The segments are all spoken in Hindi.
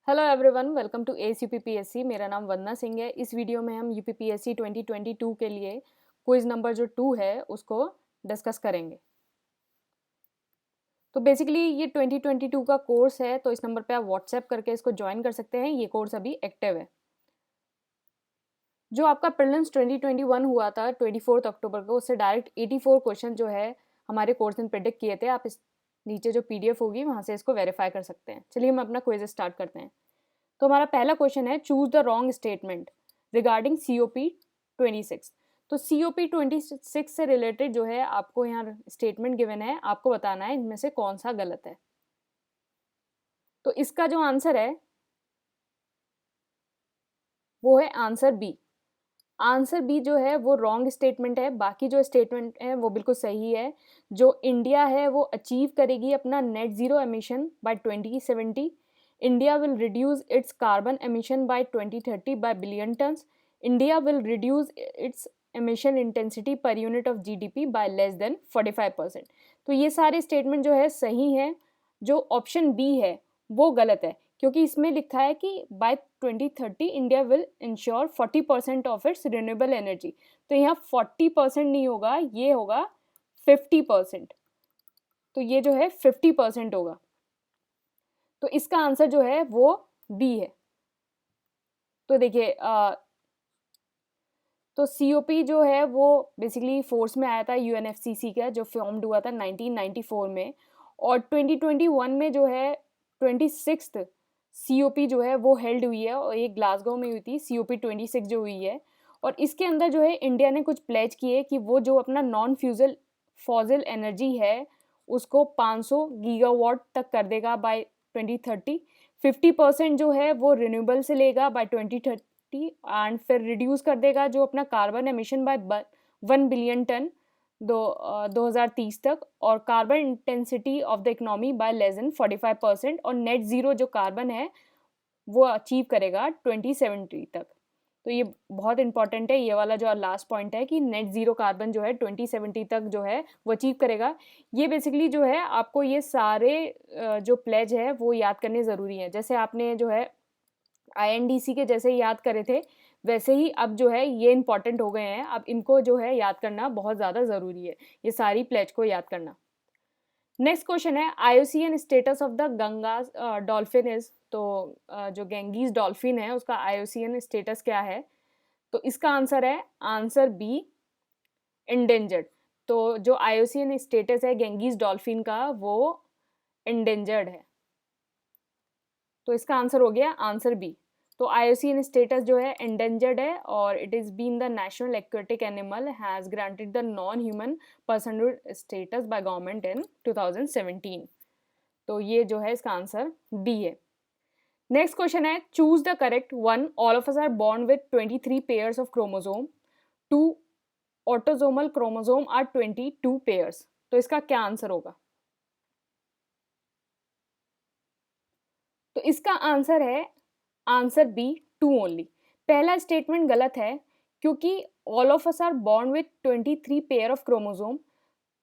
Hello everyone, welcome to S UPPSC. मेरा नाम वंदना सिंह है। इस वीडियो में हम यूपीपीएससी 2022 के लिए क्विज नंबर जो 2 है उसको डिस्कस करेंगे। तो बेसिकली ये 2022 का कोर्स है, तो इस नंबर पे आप व्हाट्सएप करके इसको ज्वाइन कर सकते हैं। ये कोर्स अभी एक्टिव है। जो आपका प्रीलिम्स 2021 हुआ था 24 अक्टूबर को, उससे डायरेक्ट 84 क्वेश्चन जो है हमारे कोर्स ने प्रिडिक्ट किए थे। आप इस नीचे जो पीडीएफ होगी वहाँ से इसको वेरीफाई कर सकते हैं। चलिए हम अपना क्विज स्टार्ट करते हैं। तो हमारा पहला क्वेश्चन है, choose the wrong statement regarding COP 26। तो COP 26 से रिलेटेड जो है आपको यहाँ स्टेटमेंट गिवन है, आपको बताना है इनमें से कौन सा गलत है। तो इसका जो आंसर है वो है आंसर बी। आंसर बी जो है वो रॉन्ग स्टेटमेंट है। बाकी जो स्टेटमेंट है वो बिल्कुल सही है। जो इंडिया है वो अचीव करेगी अपना net zero emission by 2070। India will reduce its carbon emission by 2030 by billion tonnes. India will reduce its emission intensity per unit of GDP by less than 45%। तो ये सारे स्टेटमेंट जो है सही है। जो ऑप्शन बी है वो गलत है, क्योंकि इसमें लिखा है कि by 2030 India will ensure 40% of its renewable energy. तो यहाँ 40% नहीं होगा, ये होगा 50%। तो ये जो है 50% होगा। तो इसका आंसर जो है वो बी है। तो देखिए तो COP जो है वो बेसिकली फोर्स में आया था UNFCCC का, जो फॉर्म्ड हुआ था 1994 में। और 2021 में जो है 26th COP जो है वो हेल्ड हुई है, और ये ग्लासगो में हुई थी COP 26 जो हुई है। और इसके अंदर जो है इंडिया ने कुछ प्लेज किए कि वो जो अपना नॉन फ्यूजल फॉसिल एनर्जी है उसको 500 गीगावाट तक कर देगा बाय 2030। 50% जो है वो रिन्यूएबल से लेगा बाय 2030, एंड फिर रिड्यूस कर देगा जो अपना carbon emission by 1 billion tonne 2030 तक, और carbon intensity of the economy by less than 45%, और नेट जीरो जो कार्बन है वो अचीव करेगा 2070 तक। तो ये बहुत इंपॉर्टेंट है, ये वाला जो लास्ट पॉइंट है कि नेट जीरो कार्बन जो है 2070 तक जो है वो अचीव करेगा। ये बेसिकली जो है आपको ये सारे जो प्लेज है वो याद करने ज़रूरी है। जैसे आपने जो है INDC के जैसे याद करे थे, वैसे ही अब जो है ये इंपॉर्टेंट हो गए हैं। अब इनको जो है याद करना बहुत ज़्यादा ज़रूरी है, ये सारी प्लेज को याद करना। नेक्स्ट क्वेश्चन है, IUCN status of the Ganga dolphin is. तो जो गैंगीज डॉल्फिन है उसका IUCN स्टेटस क्या है? तो इसका आंसर है आंसर बी, इंडेंजर्ड। तो जो IUCN स्टेटस है गैंगीज डॉल्फिन का वो इंडेंजर्ड है। तो इसका आंसर हो गया आंसर बी। तो IUCN स्टेटस जो है इंडेंजर्ड है, और it is been the national aquatic animal has granted the non human personhood status by government in 2017। तो ये जो है इसका आंसर बी है। नेक्स्ट क्वेश्चन है, choose the correct one. All of us are born with 23 pairs of chromosome. To autosomal chromosome are 22 pairs. तो इसका क्या आंसर होगा? तो इसका आंसर है आंसर बी, 2 ओनली। पहला स्टेटमेंट गलत है, क्योंकि all of us are born with 23 pair of chromosome.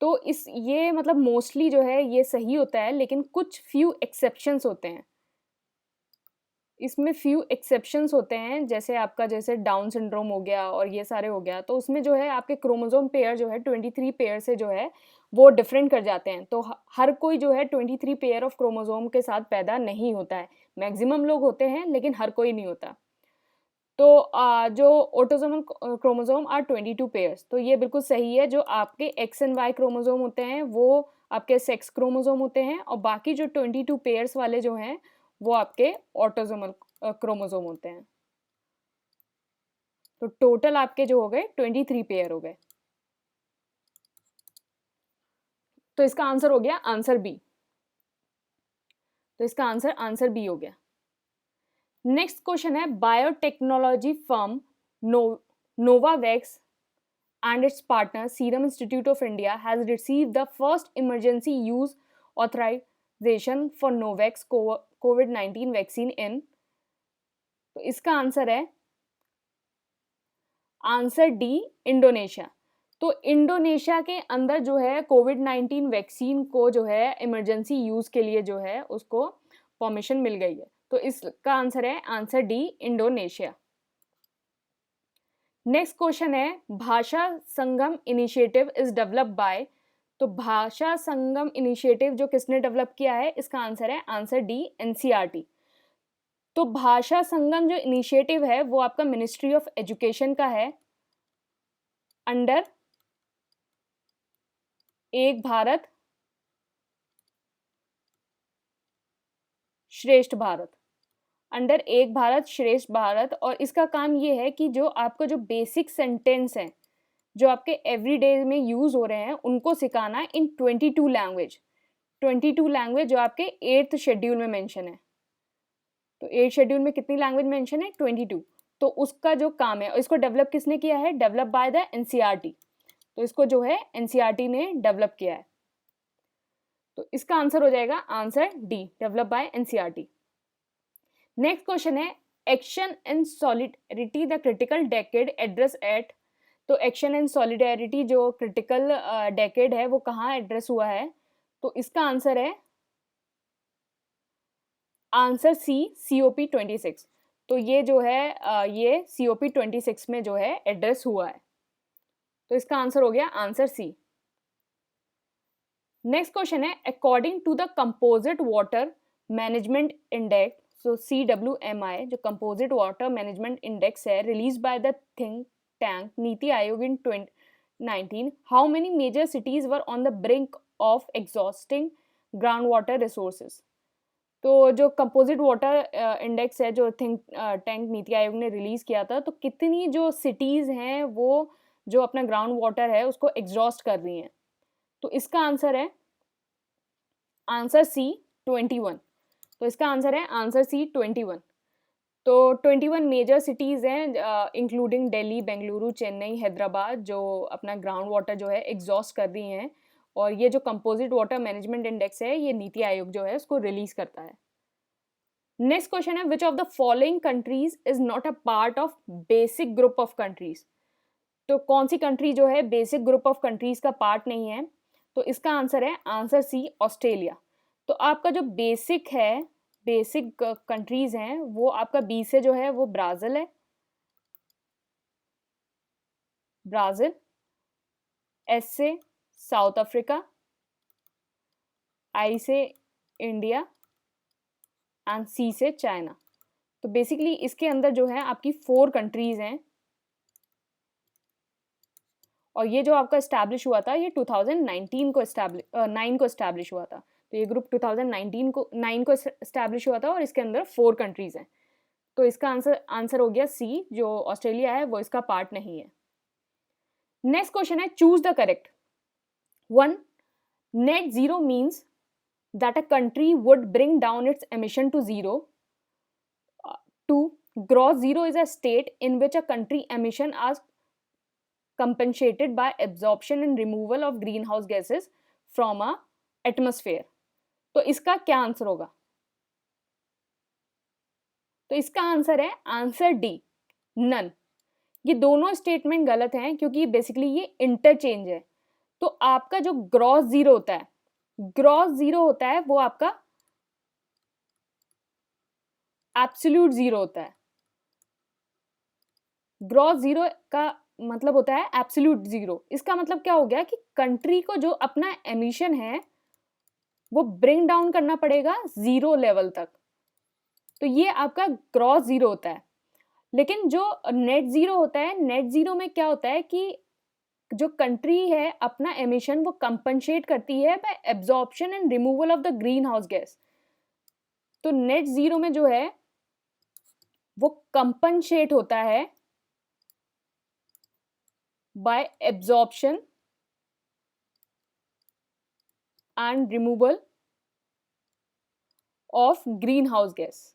तो इस ये मतलब मोस्टली जो है ये सही होता है, लेकिन कुछ फ्यू एक्सेप्शंस होते हैं। इसमें फ्यू एक्सेप्शंस होते हैं, जैसे आपका जैसे डाउन सिंड्रोम हो गया और ये सारे हो गया, तो उसमें जो है आपके क्रोमोसोम पेयर जो है 23 पेयर से जो है वो डिफरेंट कर जाते हैं। तो हर कोई जो है 23 पेयर ऑफ क्रोमोसोम के साथ पैदा नहीं होता है। मैक्सिमम लोग होते हैं लेकिन हर कोई नहीं होता। तो जो ऑटोसोमल क्रोमोसोम आर 22 पेयर्स, तो ये बिल्कुल सही है। जो आपके एक्स एंड वाई क्रोमोसोम होते हैं वो आपके सेक्स क्रोमोसोम होते हैं, और बाकी जो 22 पेयर्स वाले जो हैं वो आपके ऑटोसोमल क्रोमोसोम होते हैं। तो टोटल आपके जो हो गए 23 पेयर हो गए। तो इसका आंसर हो गया आंसर बी। तो इसका आंसर आंसर बी हो गया। नेक्स्ट क्वेश्चन है, biotechnology firm Novavax and its partner Serum Institute of India has received the first emergency use authorization for Novax COVID-19 vaccine in। तो इसका आंसर है आंसर डी, इंडोनेशिया। तो इंडोनेशिया के अंदर जो है COVID-19 वैक्सीन को जो है इमरजेंसी यूज के लिए जो है उसको परमिशन मिल गई है। तो इसका आंसर है answer D, Indonesia. Next question है भाषा संगम इनिशिएटिव इज डेवलप्ड बाय, तो भाषा संगम इनिशिएटिव जो किसने डेवलप किया है, इसका आंसर है आंसर डी, एनसीईआरटी। तो भाषा संगम जो इनिशिएटिव है वो आपका मिनिस्ट्री ऑफ एजुकेशन का है, अंडर एक भारत श्रेष्ठ भारत, अंडर एक भारत श्रेष्ठ भारत। और इसका काम ये है कि जो आपका जो बेसिक सेंटेंस है जो आपके एवरीडे में यूज हो रहे हैं उनको सिखाना इन 22 लैंग्वेज, 22 लैंग्वेज जो आपके 8th शेड्यूल में मेंशन है। तो 8th शेड्यूल में कितनी लैंग्वेज मेंशन है, 22। तो उसका जो काम है, इसको डेवलप किसने किया है, डेवलप बाय द एनसीईआरटी। तो इसको जो है एनसीईआरटी ने डेवलप किया है। तो इसका आंसर हो जाएगा answer D, develop by NCERT. Next question है action and solidarity the critical decade address at, तो एक्शन एंड सॉलिडेरिटी जो क्रिटिकल डेकेड है वो कहाँ एड्रेस हुआ है, तो इसका आंसर है आंसर सी, COP 26। तो ये जो है ये COP 26 में जो है एड्रेस हुआ है। तो इसका आंसर हो गया आंसर सी। नेक्स्ट क्वेश्चन है according to the composite water management index, so CWMI जो कंपोजिट वाटर मैनेजमेंट इंडेक्स है release by the think tank Niti Aayog in 2019, how many major cities were on the brink of exhausting ground water resources. तो जो कंपोजिट वाटर इंडेक्स है जो थिंक टैंक नीति आयोग ने रिलीज किया था, तो कितनी जो सिटीज हैं वो जो अपना ग्राउंड वाटर है उसको एग्जॉस्ट कर रही हैं, तो इसका आंसर है आंसर सी, 21। तो इसका आंसर है आंसर सी, 21। तो 21 मेजर सिटीज़ हैं इंक्लूडिंग दिल्ली, बेंगलुरु, चेन्नई, हैदराबाद जो अपना ग्राउंड वाटर जो है एग्जॉस्ट कर रही हैं। और ये जो कंपोजिट वाटर मैनेजमेंट इंडेक्स है ये नीति आयोग जो है उसको रिलीज करता है। नेक्स्ट क्वेश्चन है which of the following countries is not a part of basic group of countries, तो कौन सी कंट्री जो है बेसिक ग्रुप ऑफ कंट्रीज का पार्ट नहीं है, तो इसका आंसर है आंसर सी, ऑस्ट्रेलिया। तो आपका जो बेसिक है, बेसिक कंट्रीज हैं वो आपका बी से जो है वो ब्राज़ील है, ब्राज़ील, एस से साउथ अफ्रीका, आई से इंडिया एंड सी से चाइना। तो बेसिकली इसके अंदर जो है आपकी 4 कंट्रीज हैं और ये जो आपका इस्टेब्लिश हुआ था ये 2019 को 9 को इस्टेब्लिश हुआ था। तो ये ग्रुप 2019 को 9 को इस्टेब्लिश हुआ था और इसके अंदर 4 कंट्रीज हैं। तो इसका आंसर हो गया सी, जो ऑस्ट्रेलिया है वो इसका पार्ट नहीं है। नेक्स्ट क्वेश्चन है choose the correct one. Net zero means that a country would bring down its emission to zero. 2. Gross zero is a state in which a country emission are compensated by absorption and removal of greenhouse gases from a atmosphere. तो इसका क्या आंसर होगा, तो इसका आंसर है आंसर डी, नन। ये दोनों स्टेटमेंट गलत हैं क्योंकि बेसिकली ये इंटरचेंज है। तो आपका जो ग्रॉस जीरो होता है, ग्रॉस जीरो होता है वो आपका एब्सोल्यूट जीरो होता है। ग्रॉस जीरो का मतलब होता है एब्सोल्यूट जीरो। इसका मतलब क्या हो गया कि कंट्री को जो अपना एमिशन है वो ब्रिंग डाउन करना पड़ेगा जीरो लेवल तक, तो ये आपका ग्रॉस जीरो होता है। लेकिन जो नेट जीरो होता है, नेट जीरो में क्या होता है कि जो कंट्री है अपना एमिशन वो कंपनसेट करती है bye absorption and removal of the green house gas. तो नेट जीरो में जो है वो कंपनसेट होता है bye absorption and removal of green house gas.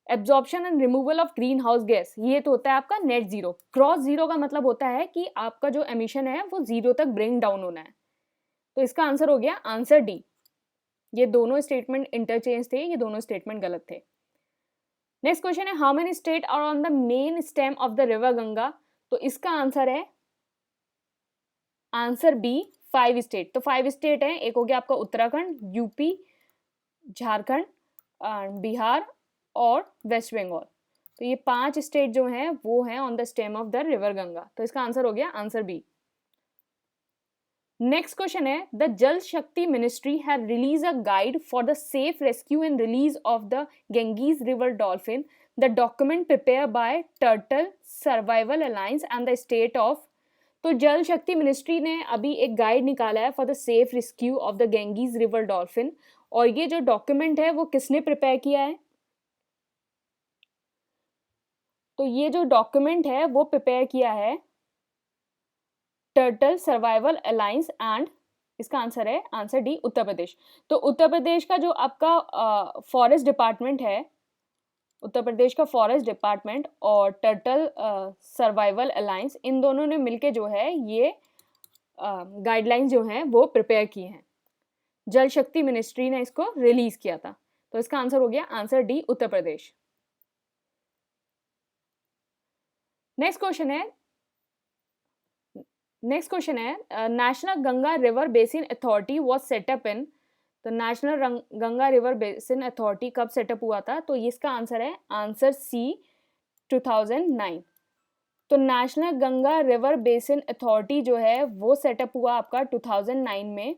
Absorption and removal of green house gas ये तो होता है आपका नेट जीरो। क्रॉस जीरो का मतलब होता है कि आपका जो एमिशन है वो जीरो तक ब्रिंग डाउन होना है। तो इसका आंसर हो गया आंसर डी। ये दोनों स्टेटमेंट इंटरचेंज थे, ये दोनों स्टेटमेंट गलत थे। नेक्स्ट क्वेश्चन है how many state are on the main stem of the river Ganga. तो इसका आंसर है आंसर बी, 5 स्टेट। तो 5 स्टेट हैं, एक हो गया आपका उत्तराखंड, यूपी, झारखंड, बिहार और वेस्ट बंगाल। तो ये 5 स्टेट जो हैं वो हैं on the stem of the river Ganga. तो इसका आंसर हो गया आंसर बी। नेक्स्ट क्वेश्चन है, the Jal Shakti ministry have release a guide for the safe rescue and release of the Ganges river dolphin. The document prepare by turtle survival alliance and the state of. तो जल शक्ति मिनिस्ट्री ने अभी एक गाइड निकाला है for the safe rescue of the Ganges river dolphin, और ये जो डॉक्यूमेंट है वो किसने प्रिपेयर किया है? तो ये जो डॉक्यूमेंट है वो प्रिपेयर किया है टर्टल सर्वाइवल अलायंस एंड, इसका आंसर है आंसर डी, उत्तर प्रदेश। तो उत्तर प्रदेश का जो आपका फॉरेस्ट डिपार्टमेंट है, उत्तर प्रदेश का फॉरेस्ट डिपार्टमेंट और टर्टल सर्वाइवल अलायंस, इन दोनों ने मिलके जो है ये गाइडलाइंस जो हैं वो प्रिपेयर की हैं। जल शक्ति मिनिस्ट्री ने इसको रिलीज किया था। तो इसका आंसर हो गया answer D, Uttar Pradesh. Next question है national Ganga river basin authority was set up in. तो national Ganga river basin authority कब सेटअप हुआ था? तो इसका आंसर है आंसर सी, 2009। तो national Ganga river basin authority जो है वो सेटअप हुआ आपका 2009 में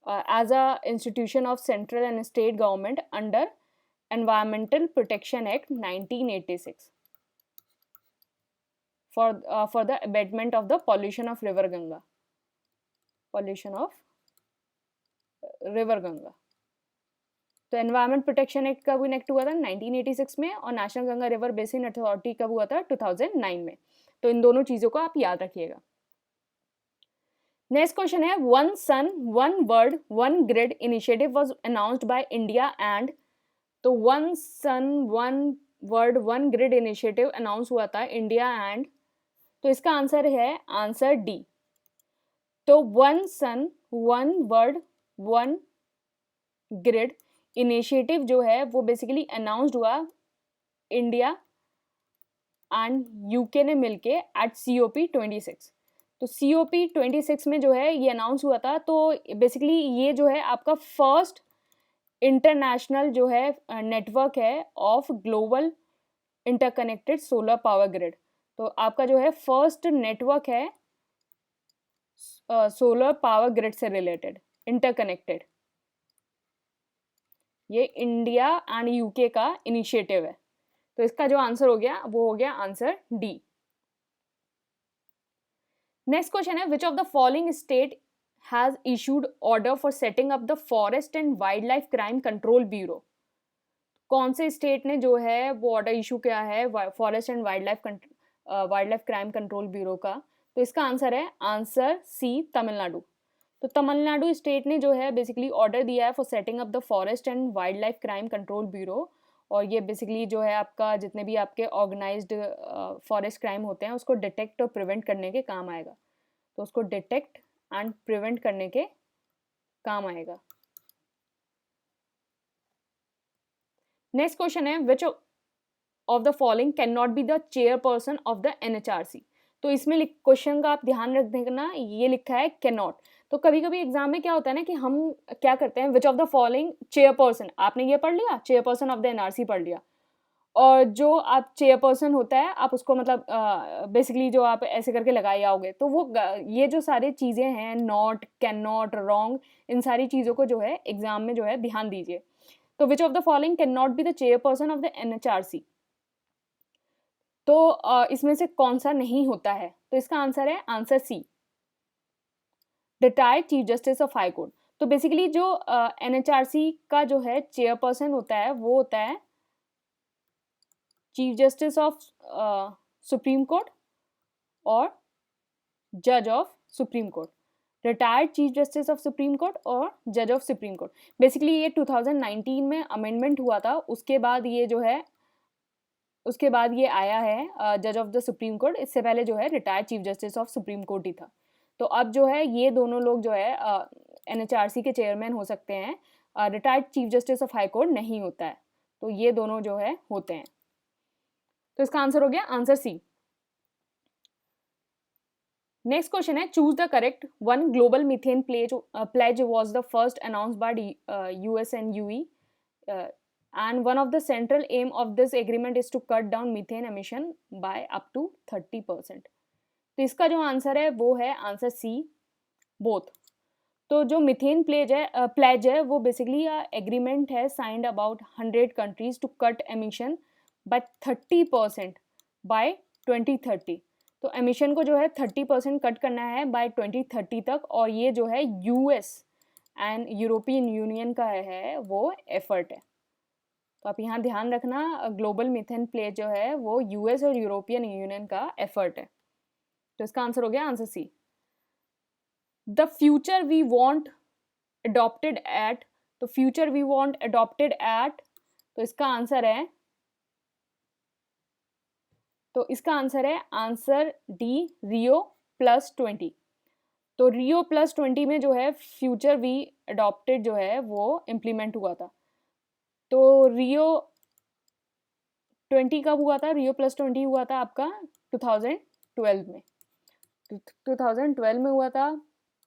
as a institution of central and state government under environmental protection act 1986 for the abatement of the pollution of river Ganga, pollution of river Ganga। तो एनवायरमेंट प्रोटेक्शन एक्ट कब इनेक्ट हुआ था? 1986 में, और national Ganga river basin authority कब हुआ था? 2009 में। तो इन दोनों चीजों को आप याद रखिएगा। नेक्स्ट क्वेश्चन है, one sun one world one grid initiative was announced by India and. तो one sun one world one grid initiative announce हुआ था इंडिया एंड। तो इसका आंसर है आंसर डी। तो one sun one world one grid initiative जो है वो बेसिकली अनाउंस्ड हुआ इंडिया एंड यूके ने मिलके एट COP26। तो COP26 में जो है ये अनाउंस हुआ था। तो बेसिकली ये जो है आपका फर्स्ट इंटरनेशनल जो है नेटवर्क है of global interconnected solar power grid. तो आपका जो है फर्स्ट नेटवर्क है सोलर पावर ग्रिड से रिलेटेड इंटरकनेक्टेड। ये इंडिया एंड यूके का इनिशिएटिव है। तो इसका जो आंसर हो गया वो हो गया आंसर डी। नेक्स्ट क्वेश्चन है, which of the following state has issued order for setting up the forest and wild life crime control bureau. कौन से स्टेट ने जो है वो ऑर्डर इशू किया है forest and wild life crime control bureau का? तो इसका आंसर है आंसर सी, तमिलनाडु। तो तमिलनाडु स्टेट ने जो है बेसिकली ऑर्डर दिया है for setting up the forest and wild life crime control bureau, और ये बेसिकली जो है आपका जितने भी आपके ऑर्गेनाइज्ड फॉरेस्ट क्राइम होते हैं उसको डिटेक्ट और प्रिवेंट करने के काम आएगा। तो उसको डिटेक्ट एंड प्रिवेंट करने के काम आएगा। नेक्स्ट क्वेश्चन है, which of the following can not be the chairperson of the NHRC। तो इसमें क्वेश्चन का आप ध्यान रख देना, ये लिखा है कैन नॉट। तो कभी कभी एग्जाम में क्या होता है ना कि हम क्या करते हैं, which of the following chairperson, आपने ये पढ़ लिया, चेयरपर्सन ऑफ द NRC पढ़ लिया, और जो आप चेयरपर्सन होता है आप उसको मतलब बेसिकली जो आप ऐसे करके लगाए आओगे, तो वो ये जो सारी चीज़ें हैं नॉट, कैन नॉट, रॉन्ग, इन सारी चीज़ों को जो है एग्जाम में जो है ध्यान दीजिए। तो which of the following can not be the chairperson of the NHRC। तो इसमें से कौन सा नहीं होता है? तो इसका आंसर है answer C, retired chief justice of high court. तो बेसिकली जो NHRC का जो है चेयरपर्सन होता है वो होता है chief justice of supreme court और जज of supreme court, retired chief justice of supreme court और जज ऑफ सुप्रीम कोर्ट। बेसिकली ये 2019 में अमेंडमेंट हुआ था, उसके बाद ये जो है उसके बाद ये आया है जज ऑफ द सुप्रीम कोर्ट। इससे पहले जो है retired chief justice of supreme court ही था। तो अब जो है ये दोनों लोग जो है NHRC के चेयरमैन हो सकते हैं, retired chief justice of high court नहीं होता है। तो ये दोनों जो है होते हैं। तो इसका आंसर हो गया आंसर सी। नेक्स्ट क्वेश्चन है, choose the correct one. Global methane pledge was the first announced by US and UE and one of the central aim of this agreement is to cut down methane emission by up to 30%. तो इसका जो आंसर है वो है आंसर सी, बोथ। तो जो मीथेन प्लेज है वो बेसिकली एग्रीमेंट है signed about 100 countries to cut emission by 30% by 2030। तो एमिशन को जो है 30% कट करना है बाय 2030 तक, और ये जो है यूएस एंड यूरोपियन यूनियन का है वो एफर्ट है। तो आप यहाँ ध्यान रखना, ग्लोबल मीथेन प्लेज जो है वो यूएस और यूरोपियन यूनियन का एफर्ट है। तो इसका आंसर हो गया answer C. The future we want adopted at, तो future we want adopted at, तो इसका आंसर है, तो इसका आंसर है आंसर डी, रियो +20। तो रियो +20 में जो है फ्यूचर वी अडॉप्टेड जो है वो इम्प्लीमेंट हुआ था। तो रियो 20 कब हुआ था? रियो +20 हुआ था आपका 2012 में, 2012 में हुआ था,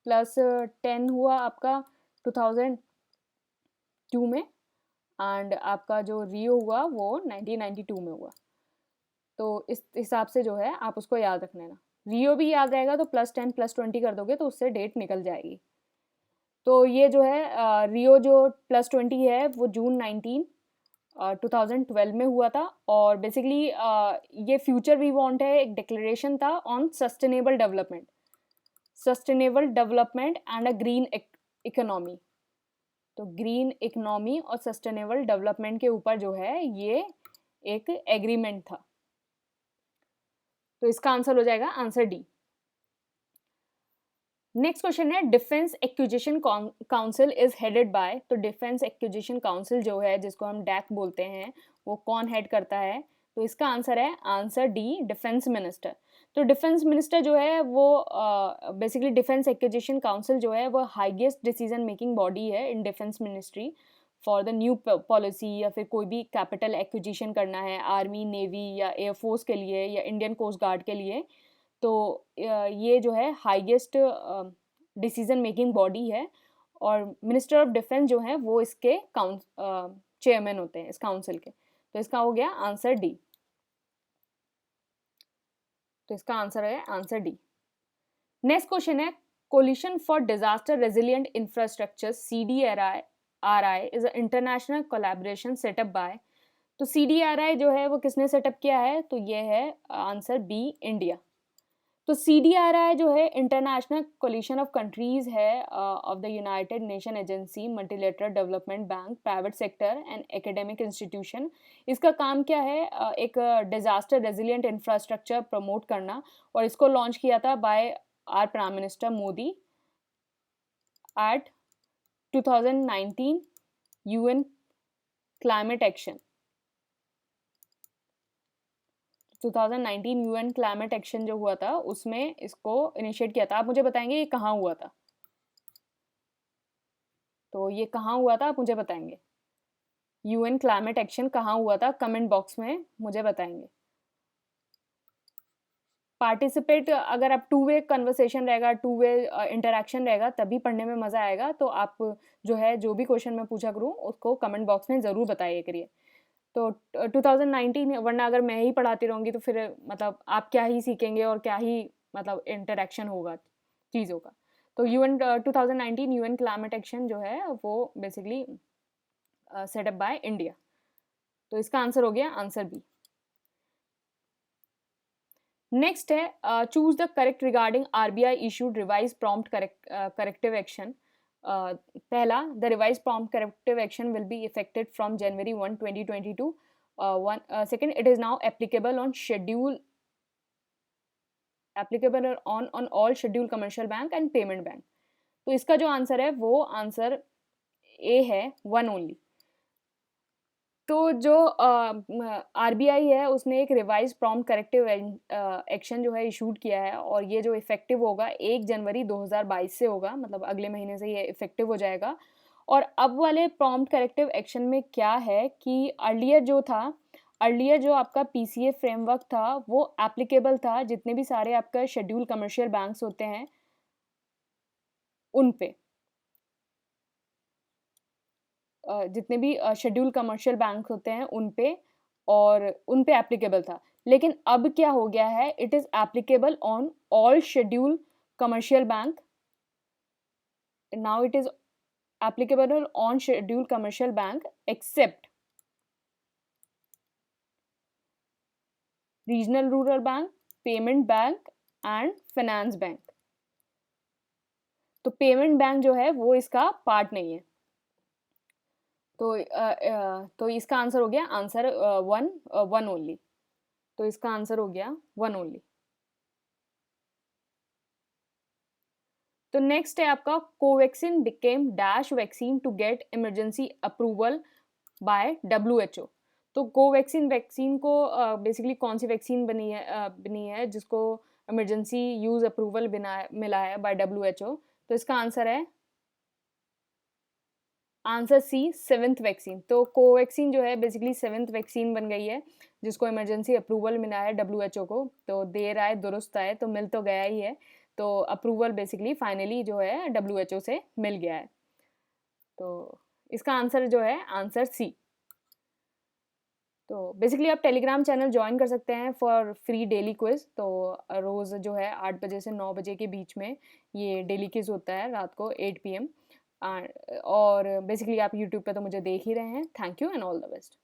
+10 हुआ आपका 2002 में, एंड आपका जो रियो हुआ वो 1992 में हुआ। तो इस हिसाब से जो है आप उसको याद रख लेना। रियो भी याद रहेगा तो +10 +20 कर दोगे तो उससे डेट निकल जाएगी। तो ये जो है रियो जो +20 है वो जून 19 2012 में हुआ था, और बेसिकली ये फ्यूचर वी वांट है एक डिक्लेरेशन था on sustainable development and a green economy. तो ग्रीन इकोनॉमी और सस्टेनेबल डेवलपमेंट के ऊपर जो है ये एक एग्रीमेंट था। तो इसका आंसर हो जाएगा आंसर डी। नेक्स्ट क्वेश्चन है defence acquisition council is headed by, तो डिफेंस एक्विजिशन काउंसिल जो है जिसको हम डैक बोलते हैं वो कौन हेड करता है? तो इसका आंसर है आंसर डी, डिफेंस मिनिस्टर। तो डिफेंस मिनिस्टर जो है वो बेसिकली डिफेंस एक्विजिशन काउंसिल जो है वो हाईएस्ट डिसीजन मेकिंग बॉडी है in defence ministry for the new policy, या फिर कोई भी कैपिटल एक्विजिशन करना है आर्मी, नेवी या एयरफोर्स के लिए या इंडियन कोस्ट गार्ड के लिए। तो ये जो है हाईएस्ट डिसीजन मेकिंग बॉडी है, और मिनिस्टर ऑफ डिफेंस जो है वो इसके चेयरमैन होते हैं इस काउंसिल के। तो इसका हो गया आंसर डी। तो इसका आंसर है आंसर डी। नेक्स्ट क्वेश्चन है coalition for disaster resilient infrastructure CDRI is a international collaboration setup by, तो CDRI जो है वो किसने सेटअप किया है? तो ये है आंसर बी, इंडिया। तो CDRI जो है इंटरनेशनल कोलिशन ऑफ कंट्रीज है of the United nation agency, multilateral development bank, private sector and academic institution. इसका काम क्या है? एक डिजास्टर रेजिलिएंट इंफ्रास्ट्रक्चर प्रमोट करना, और इसको लॉन्च किया था by our prime minister Modi at 2019 UN climate action. 2019 UN climate action जो हुआ था उसमें इसको इनिशिएट किया था। आप मुझे बताएंगे ये कहाँ हुआ था? तो ये कहाँ हुआ था आप मुझे बताएंगे, UN क्लाइमेट एक्शन कहाँ हुआ था? कमेंट बॉक्स में मुझे बताएंगे। पार्टिसिपेट, अगर आप 2 वे कन्वर्सेशन रहेगा, 2 वे इंटरेक्शन रहेगा तभी पढ़ने में मज़ा आएगा। तो आप जो है जो भी क्वेश्चन मैं पूछा करूँ उसको कमेंट बॉक्स में ज़रूर बताइए करिए। तो 2019, वरना अगर मैं ही पढ़ाती रहूँगी तो फिर मतलब आप क्या ही सीखेंगे और क्या ही मतलब इंटरेक्शन होगा चीज़ों का। तो 2019 UN क्लाइमेट एक्शन जो है वो बेसिकली सेटअप बाय इंडिया। तो इसका आंसर हो गया आंसर बी। नेक्स्ट है choose the correct regarding RBI issued revise prompt corrective action. पहला, the revise prompt corrective action will be effected from January 1, 2022। Second, it is now applicable on all schedule commercial bank and payment bank. तो इसका जो आंसर है वो आंसर ए है, 1 ओनली। तो जो RBI है उसने एक रिवाइज प्रॉम्प्ट करेक्टिव एक्शन जो है इशूड किया है, और ये जो इफेक्टिव होगा 1 जनवरी 2022 से होगा, मतलब अगले महीने से ये इफेक्टिव हो जाएगा। और अब वाले प्रॉम्प्ट करेक्टिव एक्शन में क्या है कि अर्लियर जो आपका PCA फ्रेमवर्क था वो एप्लीकेबल था जितने भी सारे आपका शेड्यूल कमर्शियल बैंक्स होते हैं उन पे। जितने भी शेड्यूल कमर्शियल बैंक होते हैं उन पे, और उन पे एप्लीकेबल था। लेकिन अब क्या हो गया है, it is applicable on all schedule commercial bank. Now it is applicable on scheduled commercial bank except regional rural bank, payment bank and finance bank। तो पेमेंट बैंक जो है वो इसका पार्ट नहीं है। तो इसका आंसर हो गया आंसर वन ओनली। तो इसका आंसर हो गया वन ओनली। तो नेक्स्ट है आपका, Covaxin became dash vaccine to get emergency approval by WHO। तो कोवैक्सीन वैक्सीन को बेसिकली कौन सी वैक्सीन बनी है जिसको इमरजेंसी यूज अप्रूवल मिला है बाय WHO। तो इसका आंसर है आंसर सी, सेवेंथ वैक्सीन। तो कोवैक्सीन जो है बेसिकली सेवेंथ वैक्सीन बन गई है जिसको इमरजेंसी अप्रूवल मिला है WHO को। तो देर आए दुरुस्त आए, तो मिल तो गया ही है। तो अप्रूवल बेसिकली फाइनली जो है WHO से मिल गया है। तो इसका आंसर जो है आंसर सी। तो बेसिकली आप टेलीग्राम चैनल ज्वाइन कर सकते हैं फॉर फ्री डेली क्विज। तो रोज़ जो है 8 बजे से 9 बजे के बीच में ये डेली क्विज होता है, रात को 8 PM। और बेसिकली आप यूट्यूब पे तो मुझे देख ही रहे हैं। Thank you and all the best.